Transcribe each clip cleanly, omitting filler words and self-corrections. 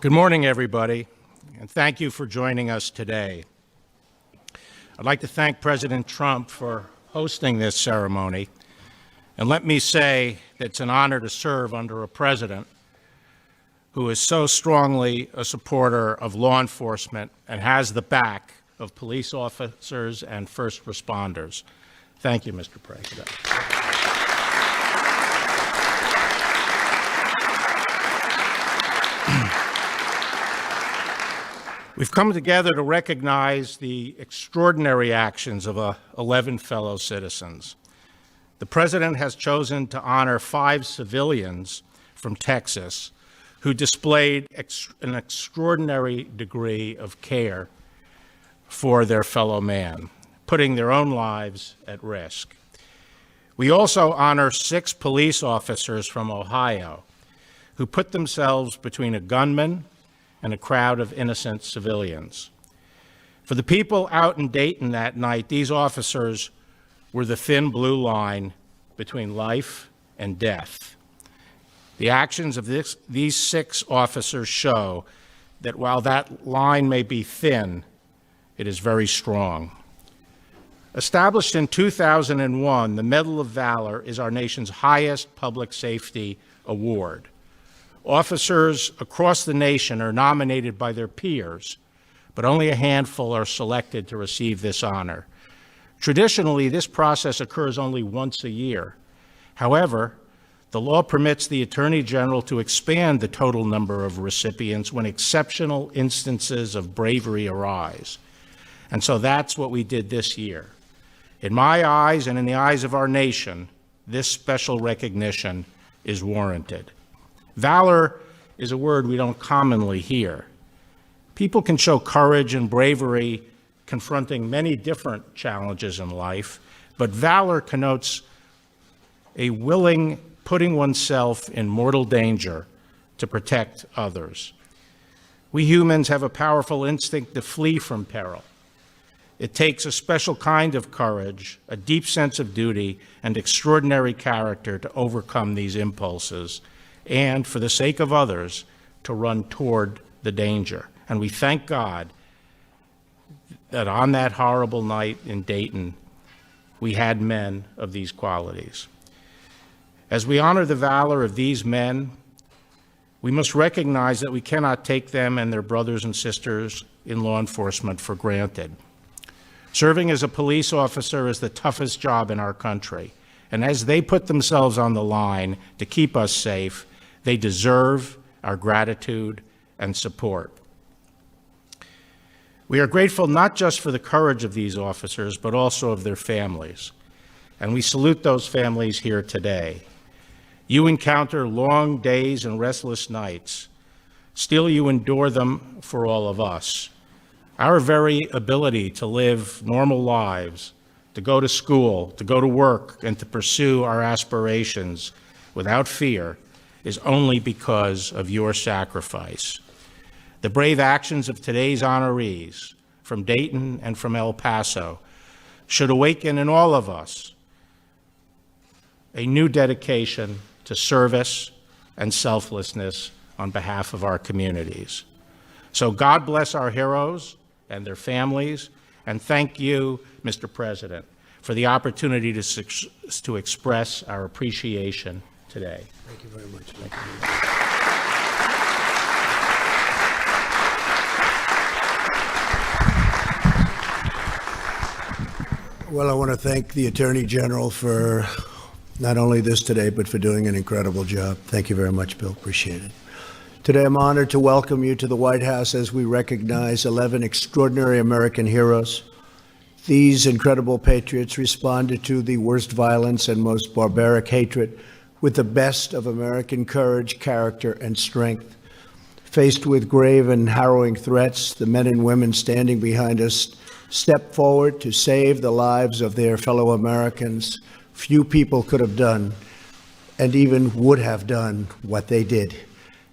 Good morning, everybody, and thank you for joining us today. I'd like to thank President Trump for hosting this ceremony, and let me say that it's an honor to serve under a president who is so strongly a supporter of law enforcement and has the back of police officers and first responders. Thank you, Mr. President. We've come together to recognize the extraordinary actions of 11 fellow citizens. The President has chosen to honor 5 civilians from Texas who displayed an extraordinary degree of care for their fellow man, putting their own lives at risk. We also honor 6 police officers from Ohio who put themselves between a gunman and a crowd of innocent civilians. For the people out in Dayton that night, these officers were the thin blue line between life and death. The actions of these 6 officers show that while that line may be thin, it is very strong. Established in 2001, the Medal of Valor is our nation's highest public safety award. Officers across the nation are nominated by their peers, but only a handful are selected to receive this honor. Traditionally, this process occurs only once a year. However, the law permits the Attorney General to expand the total number of recipients when exceptional instances of bravery arise. And so that's what we did this year. In my eyes and in the eyes of our nation, this special recognition is warranted. Valor is a word we don't commonly hear. People can show courage and bravery confronting many different challenges in life, but valor connotes a willing putting oneself in mortal danger to protect others. We humans have a powerful instinct to flee from peril. It takes a special kind of courage, a deep sense of duty, and extraordinary character to overcome these impulses, and for the sake of others, to run toward the danger. And we thank God that on that horrible night in Dayton, we had men of these qualities. As we honor the valor of these men, we must recognize that we cannot take them and their brothers and sisters in law enforcement for granted. Serving as a police officer is the toughest job in our country, and as they put themselves on the line to keep us safe, they deserve our gratitude and support. We are grateful not just for the courage of these officers, but also of their families. And we salute those families here today. You encounter long days and restless nights. Still, you endure them for all of us. Our very ability to live normal lives, to go to school, to go to work, and to pursue our aspirations without fear is only because of your sacrifice. The brave actions of today's honorees from Dayton and from El Paso should awaken in all of us a new dedication to service and selflessness on behalf of our communities. So God bless our heroes and their families, and thank you, Mr. President, for the opportunity to express our appreciation today. Thank you very much. Thank you. Well, I want to thank the Attorney General for not only this today, but for doing an incredible job. Thank you very much, Bill. Appreciate it. Today, I'm honored to welcome you to the White House as we recognize 11 extraordinary American heroes. These incredible patriots responded to the worst violence and most barbaric hatred with the best of American courage, character, and strength. Faced with grave and harrowing threats, the men and women standing behind us stepped forward to save the lives of their fellow Americans. Few people could have done, and even would have done, what they did.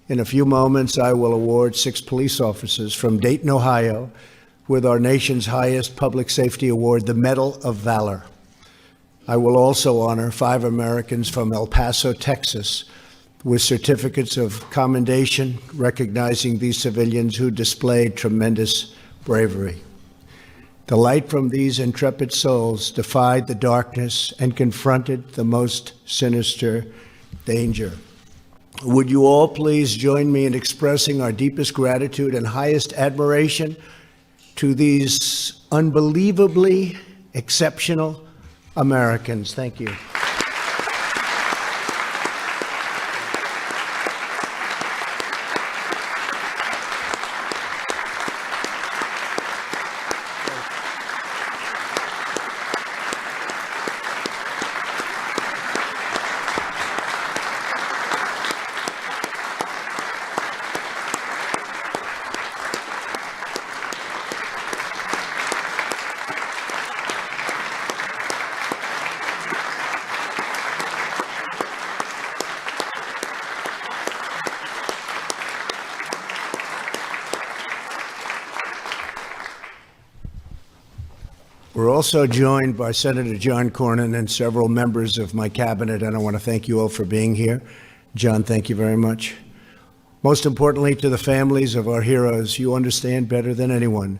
In a few moments, I will award 6 police officers from Dayton, Ohio, with our nation's highest public safety award, the Medal of Valor. I will also honor 5 Americans from El Paso, Texas, with certificates of commendation recognizing these civilians who displayed tremendous bravery. The light from these intrepid souls defied the darkness and confronted the most sinister danger. Would you all please join me in expressing our deepest gratitude and highest admiration to these unbelievably exceptional Americans. Thank you. We're also joined by Senator John Cornyn and several members of my cabinet, and I want to thank you all for being here. John, thank you very much. Most importantly, to the families of our heroes, you understand better than anyone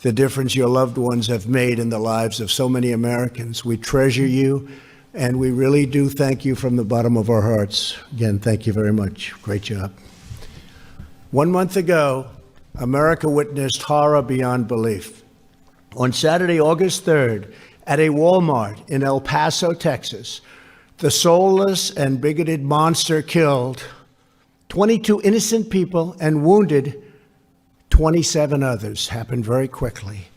the difference your loved ones have made in the lives of so many Americans. We treasure you, and we really do thank you from the bottom of our hearts. Again, thank you very much. Great job. 1 month ago, America witnessed horror beyond belief. On Saturday, August 3rd, at a Walmart in El Paso, Texas, the soulless and bigoted monster killed 22 innocent people and wounded 27 others. Happened very quickly.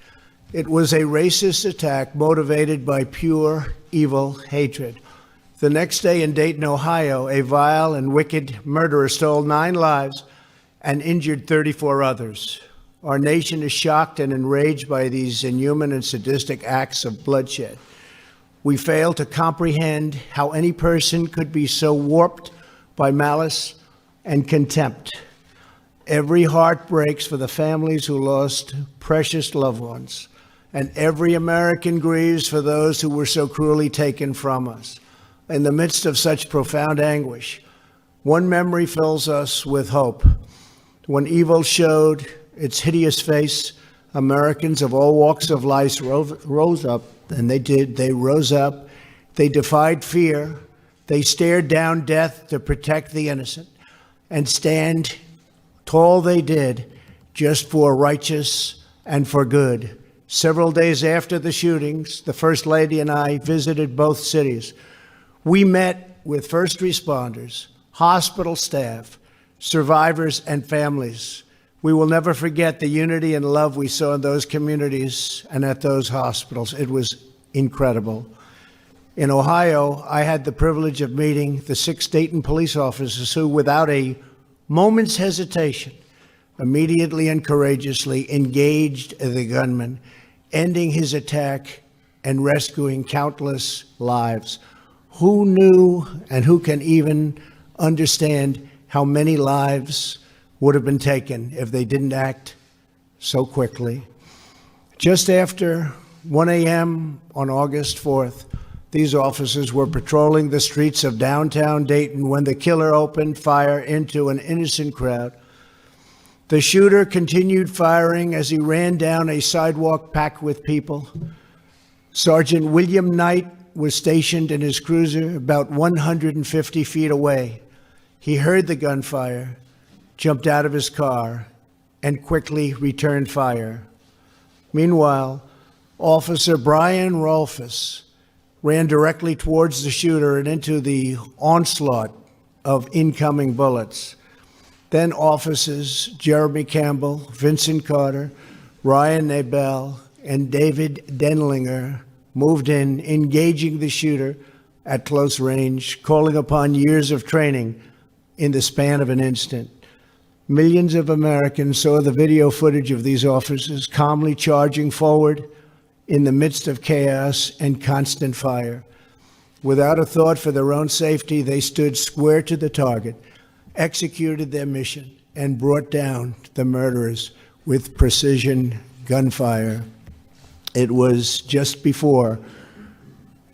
It was a racist attack motivated by pure evil hatred. The next day in Dayton, Ohio, a vile and wicked murderer stole 9 lives and injured 34 others. Our nation is shocked and enraged by these inhuman and sadistic acts of bloodshed. We fail to comprehend how any person could be so warped by malice and contempt. Every heart breaks for the families who lost precious loved ones, and every American grieves for those who were so cruelly taken from us. In the midst of such profound anguish, one memory fills us with hope. When evil showed its hideous face, Americans of all walks of life rose up, and they did. They rose up. They defied fear. They stared down death to protect the innocent, and stand tall they did, just for righteous and for good. Several days after the shootings, the First Lady and I visited both cities. We met with first responders, hospital staff, survivors, and families. We will never forget the unity and love we saw in those communities and at those hospitals. It was incredible. In Ohio, I had the privilege of meeting the 6 Dayton police officers who, without a moment's hesitation, immediately and courageously engaged the gunman, ending his attack and rescuing countless lives. Who knew and who can even understand how many lives would have been taken if they didn't act so quickly? Just after 1 a.m. on August 4th, these officers were patrolling the streets of downtown Dayton when the killer opened fire into an innocent crowd. The shooter continued firing as he ran down a sidewalk packed with people. Sergeant William Knight was stationed in his cruiser about 150 feet away. He heard the gunfire, jumped out of his car, and quickly returned fire. Meanwhile, Officer Brian Rolfus ran directly towards the shooter and into the onslaught of incoming bullets. Then officers Jeremy Campbell, Vincent Carter, Ryan Nabel, and David Denlinger moved in, engaging the shooter at close range, calling upon years of training in the span of an instant. Millions of Americans saw the video footage of these officers calmly charging forward in the midst of chaos and constant fire. Without a thought for their own safety, they stood square to the target, executed their mission, and brought down the murderers with precision gunfire. It was just before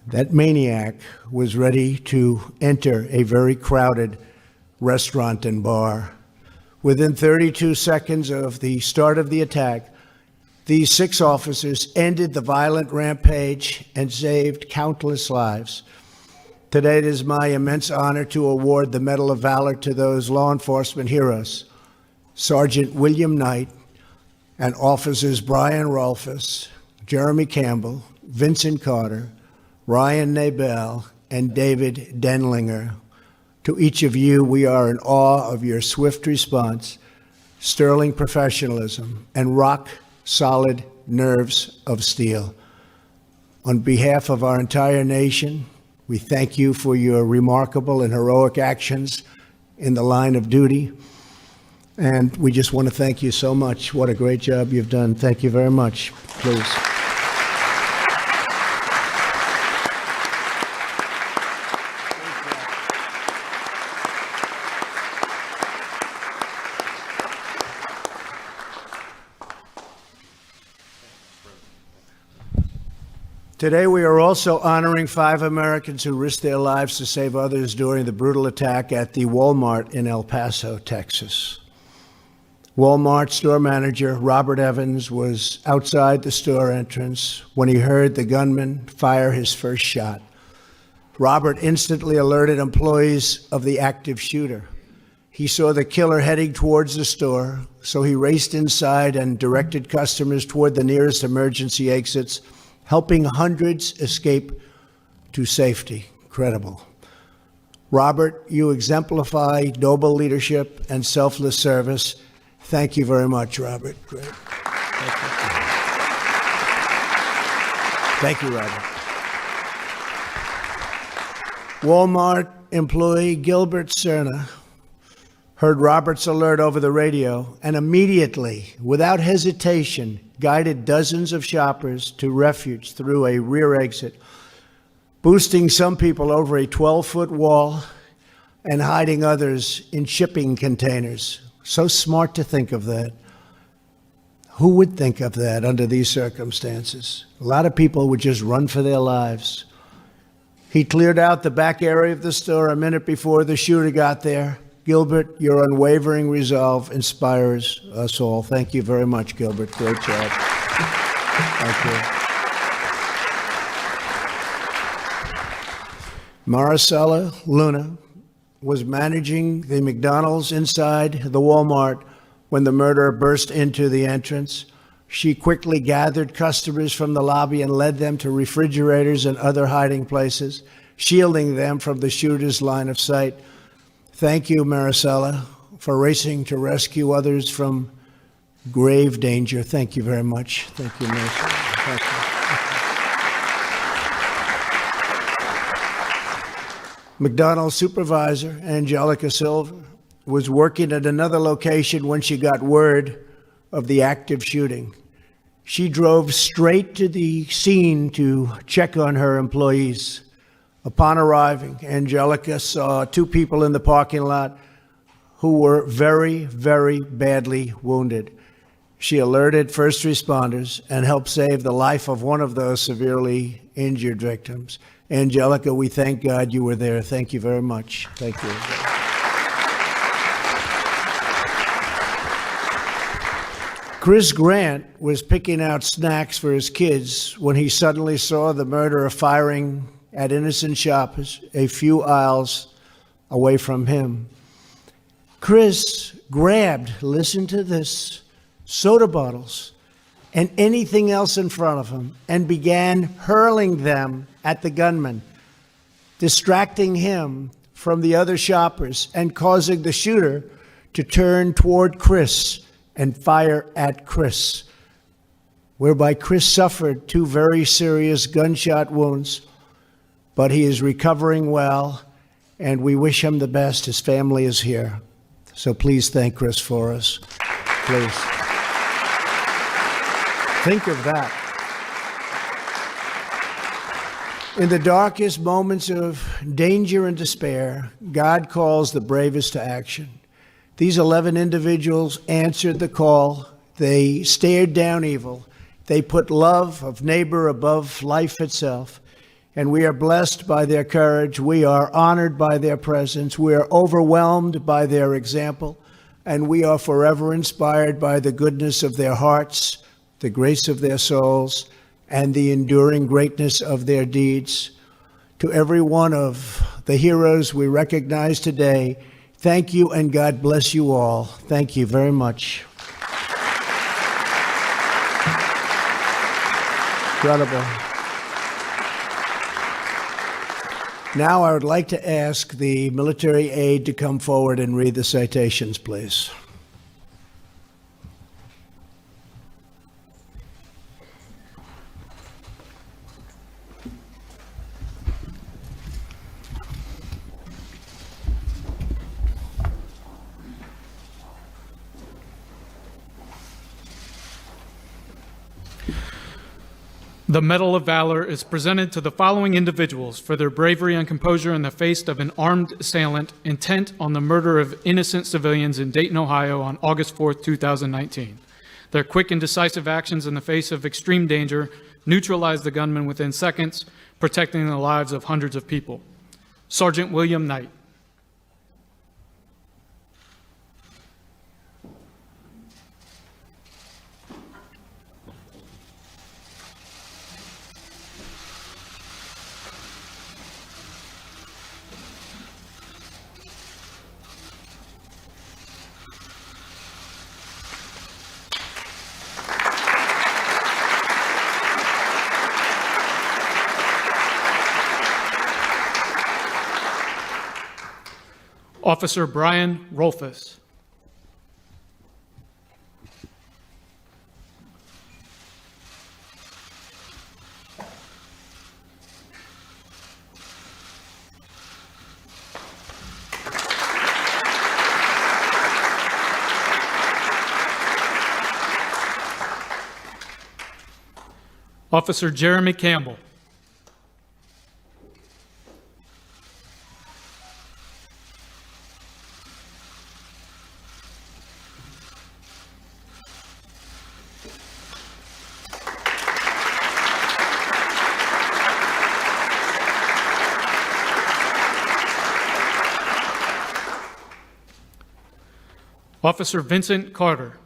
that maniac was ready to enter a very crowded restaurant and bar. Within 32 seconds of the start of the attack, these 6 officers ended the violent rampage and saved countless lives. Today, it is my immense honor to award the Medal of Valor to those law enforcement heroes, Sergeant William Knight and Officers Brian Rolfus, Jeremy Campbell, Vincent Carter, Ryan Nabel, and David Denlinger. To each of you, we are in awe of your swift response, sterling professionalism, and rock-solid nerves of steel. On behalf of our entire nation, we thank you for your remarkable and heroic actions in the line of duty. And we just want to thank you so much. What a great job you've done. Thank you very much. Please. Today, we are also honoring 5 Americans who risked their lives to save others during the brutal attack at the Walmart in El Paso, Texas. Walmart store manager Robert Evans was outside the store entrance when he heard the gunman fire his first shot. Robert instantly alerted employees of the active shooter. He saw the killer heading towards the store, so he raced inside and directed customers toward the nearest emergency exits, helping hundreds escape to safety. Incredible. Robert, you exemplify noble leadership and selfless service. Thank you very much, Robert. Great. Thank you, Robert. Walmart employee Gilbert Cerna heard Robert's alert over the radio and immediately, without hesitation, guided dozens of shoppers to refuge through a rear exit, boosting some people over a 12-foot wall and hiding others in shipping containers. So smart to think of that. Who would think of that under these circumstances? A lot of people would just run for their lives. He cleared out the back area of the store a minute before the shooter got there. Gilbert, your unwavering resolve inspires us all. Thank you very much, Gilbert. Great job. Thank you. Maricela Luna was managing the McDonald's inside the Walmart when the murderer burst into the entrance. She quickly gathered customers from the lobby and led them to refrigerators and other hiding places, shielding them from the shooter's line of sight. Thank you, Maricela, for racing to rescue others from grave danger. Thank you very much. Thank you, Maricela. Thank you. McDonald's supervisor, Angelica Silva, was working at another location when she got word of the active shooting. She drove straight to the scene to check on her employees. Upon arriving, Angelica saw 2 people in the parking lot who were very, very badly wounded. She alerted first responders and helped save the life of one of those severely injured victims. Angelica, we thank God you were there. Thank you very much. Thank you. Chris Grant was picking out snacks for his kids when he suddenly saw the murderer firing at innocent shoppers a few aisles away from him. Chris grabbed, listen to this, soda bottles and anything else in front of him and began hurling them at the gunman, distracting him from the other shoppers and causing the shooter to turn toward Chris and fire at Chris, whereby Chris suffered 2 very serious gunshot wounds, but he is recovering well, and we wish him the best. His family is here. So please thank Chris for us. Please. Think of that. In the darkest moments of danger and despair, God calls the bravest to action. These 11 individuals answered the call. They stared down evil. They put love of neighbor above life itself. and we are blessed by their courage. We are honored by their presence. We are overwhelmed by their example, and we are forever inspired by the goodness of their hearts, the grace of their souls, and the enduring greatness of their deeds. To every one of the heroes we recognize today, thank you and God bless you all. Thank you very much. Incredible. Now I would like to ask the military aide to come forward and read the citations, please. The Medal of Valor is presented to the following individuals for their bravery and composure in the face of an armed assailant intent on the murder of innocent civilians in Dayton, Ohio on August 4th, 2019. Their quick and decisive actions in the face of extreme danger neutralized the gunman within seconds, protecting the lives of hundreds of people. Sergeant William Knight. Officer Brian Rolfus. Officer Jeremy Campbell. Officer Vincent Carter.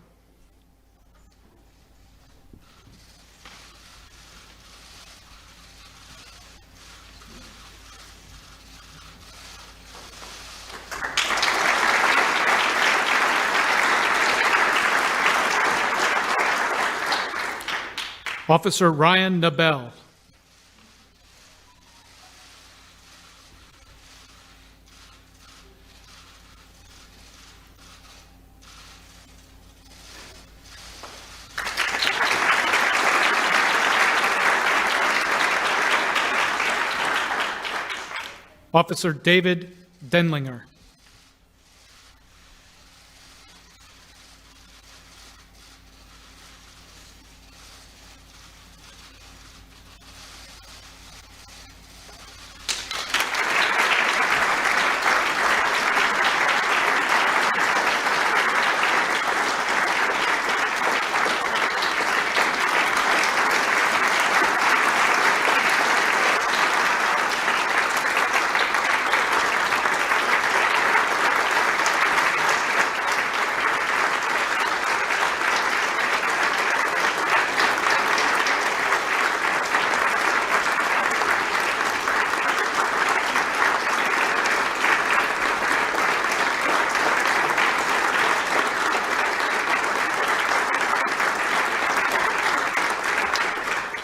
Officer Ryan Nabel. Officer David Denlinger.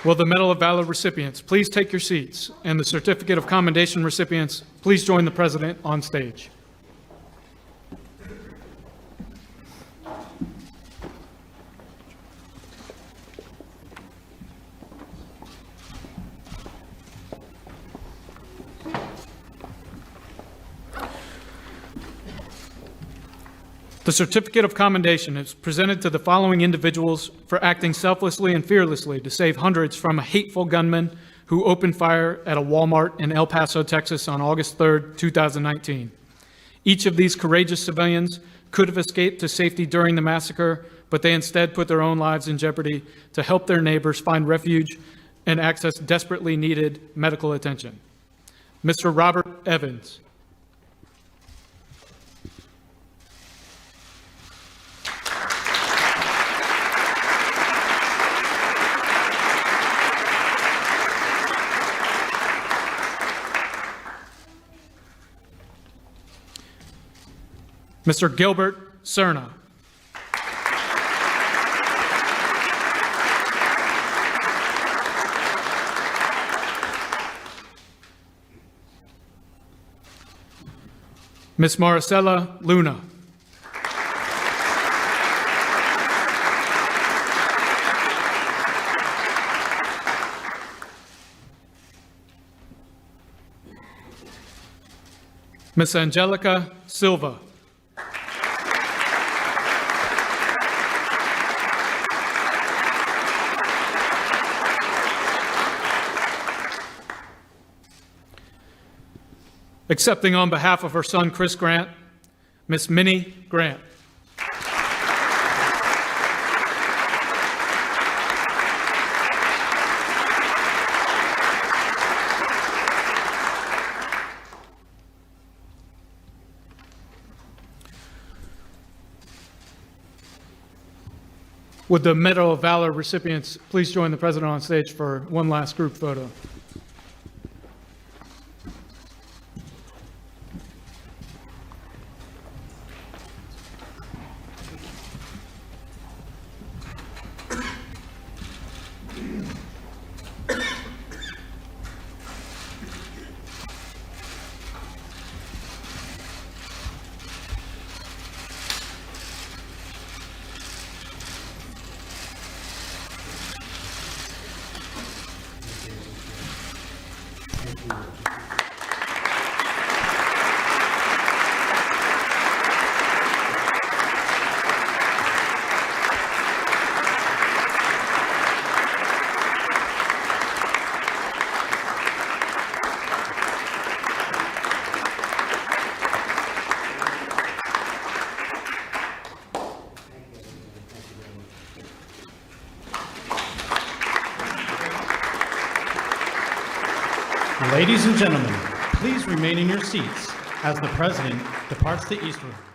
Will the Medal of Valor recipients please take your seats, and the Certificate of Commendation recipients please join the President on stage. The Certificate of Commendation is presented to the following individuals for acting selflessly and fearlessly to save hundreds from a hateful gunman who opened fire at a Walmart in El Paso, Texas on August 3rd, 2019. Each of these courageous civilians could have escaped to safety during the massacre, but they instead put their own lives in jeopardy to help their neighbors find refuge and access desperately needed medical attention. Mr. Robert Evans. Mr. Gilbert Cerna. Ms. Maricela Luna. Ms. Angelica Silva. Accepting on behalf of her son, Chris Grant, Miss Minnie Grant. Would the Medal of Valor recipients please join the President on stage for one last group photo? Ladies and gentlemen, please remain in your seats as the President departs the East Room.